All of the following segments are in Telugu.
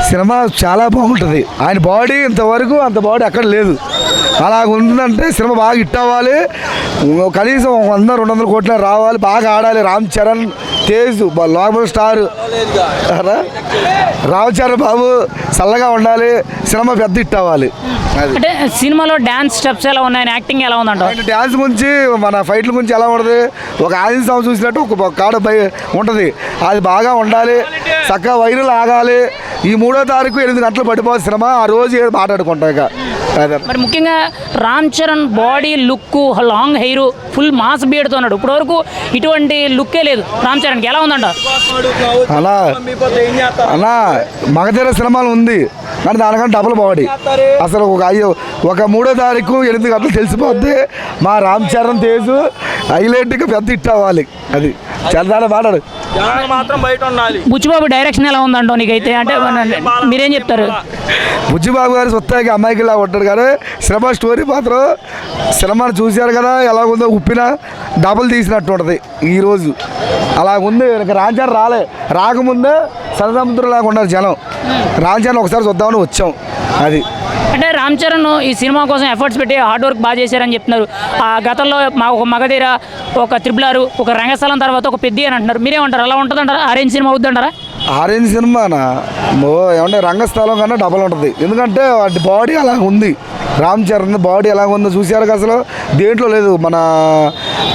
సినిమా చాలా బాగుంటుంది. ఆయన బాడీ ఇంతవరకు అంత బాడీ అక్కడ లేదు. అలా ఉందంటే సినిమా బాగా హిట్ అవ్వాలి. కనీసం 100-200 కోట్ల రావాలి. బాగా ఆడాలి. రామ్ చరణ్, తేజ్ లోకల్ స్టార్ రామ్ చరణ్ బాబు చల్లగా ఉండాలి. సినిమా పెద్ద హిట్ అవ్వాలి. అంటే సినిమాలో డ్యాన్స్ స్టెప్స్ ఎలా ఉన్నాయి, యాక్టింగ్ ఎలా ఉందంట? ఆయన డ్యాన్స్ గురించి, మన ఫైట్ల గురించి ఎలా ఉంటుంది, ఒక ఆంజనేయ స్వామి చూసినట్టు ఒక కాడ ఉంటుంది. అది బాగా ఉండాలి. చక్కగా వైరల్ ఆగాలి. ఈ 3వ తారీఖు 8 గంటలు పడిపోవాలి సినిమా. ఆ రోజు మాట్లాడుకుంటాం ఇక. మరి ముఖ్యంగా Ram Charan body look, long hair, full mass బియర్డ్తో ఉన్నాడు. ఇప్పటి వరకు ఇటువంటి లుక్కే లేదు రామ్ చరణ్కి. ఎలా ఉందంట? అలా మగధీర సినిమాలు ఉంది కానీ దానికంటే డబుల్ బాడీ. అసలు ఒక 3వ తారీఖు 8 గంటలు తెలిసిపోద్ది. మా రామ్ చరణ్, తేజు హైలైట్గా పెద్ద హిట్ అవ్వాలి. అది చాలా మాట్లాడు. మాత్రం బయట ఉండాలి. బుచ్చిబాబు డైరెక్షన్ ఎలా ఉందంటో నీకైతే? అంటే మీరేం చెప్తారు? బుచ్చిబాబు గారు సొత్తాకి అమ్మాయికి ఇలా ఉంటాడు కానీ సినిమా స్టోరీ మాత్రం సినిమాను చూశారు కదా ఎలా ఉందో. ఉప్పిన డబుల్ తీసినట్టు ఉంటుంది ఈరోజు. అలా ఉంది. రాంచరణ్ రాకముందే సరసముద్రం లాగా ఉన్నారు జనం. రాంచరణ్ ఒకసారి చూద్దామని వచ్చాం. అది అంటే రామ్ చరణ్ ఈ సినిమా కోసం ఎఫర్ట్స్ పెట్టి హార్డ్ వర్క్ బాగా చేశారని చెప్తున్నారు. ఆ గతంలో ఒక మగధీర, ఒక త్రిబులారు, ఒక రంగస్థలం తర్వాత ఒక పెద్ద అని అంటున్నారు. మీరేమంటారు? అలా ఉంటుందంటారా? Orange cinema అవుతుందంటారా? ఆరెంజ్ సినిమానా ఏమంటే రంగస్థలం కన్నా డబల్ ఉంటుంది. ఎందుకంటే వాటి బాడీ అలా ఉంది. రామ్ చరణ్ బాడీ ఎలా ఉందో చూశారు. అసలు దేంట్లో లేదు, మన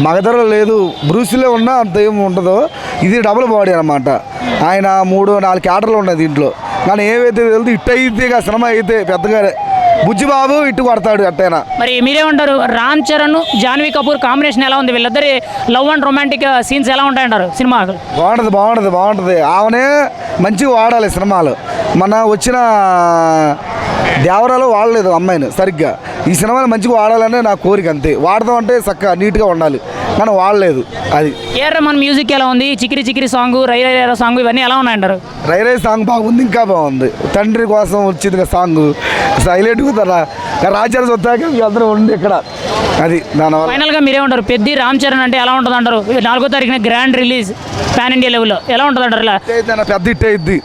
మగధరలో లేదు. బ్రూస్లో ఉన్నా అంత ఏమి ఉంటుందో. ఇది డబుల్ బాడీ అన్నమాట. ఆయన 3-4 క్యాటర్లు ఉన్నాయి దీంట్లో. కానీ ఏవైతే వెళ్తే ఇట్ అయితే ఇక సినిమా అయితే పెద్దగా బుజ్జిబాబు ఇట్టు కొడతాడు అట్టైనా. మరి మీరేమంటారు? రామ్ చరణ్, జాన్వీ కపూర్ కాంబినేషన్ ఎలా ఉంది? వీళ్ళిద్దరి లవ్ అండ్ రొమాంటిక్ సీన్స్ ఎలా ఉంటాయంటారు సినిమా? బాగుంటుంది. ఆమెనే మంచిగా వాడాలి సినిమాలు. మన వచ్చిన దేవరాలు వాడలేదు అమ్మాయిని సరిగ్గా. ఈ సినిమాని మంచిగా వాడాలనే నా కోరిక. అంతే. వాడదాం అంటే చక్కగా నీట్గా ఉండాలి కానీ వాడలేదు. అది ఏఆర్ రెహమాన్ మ్యూజిక్ ఎలా ఉంది? చికిరి చికిరి సాంగ్, రై రై సాంగ్ ఇవన్నీ ఎలా ఉన్నాయంటారు? రై రై సాంగ్ బాగుంది. ఇంకా బాగుంది. తండ్రి కోసం వచ్చింది సాంగ్ హైలైట్గా. రాజారావు సొత్తాక అందరూ ఉంది ఇక్కడ. అది దానివల్ల ఫైనల్గా మీరేమంటారు? పెద్ద రామ్ చరణ్ అంటే ఎలా ఉంటుంది అంటారు? 4వ తారీఖున గ్రాండ్ రిలీజ్ పాన్ ఇండియా లెవెల్లో ఎలా ఉంటుంది అంటారు? ఇలా పెద్ద హిట్ అయింది.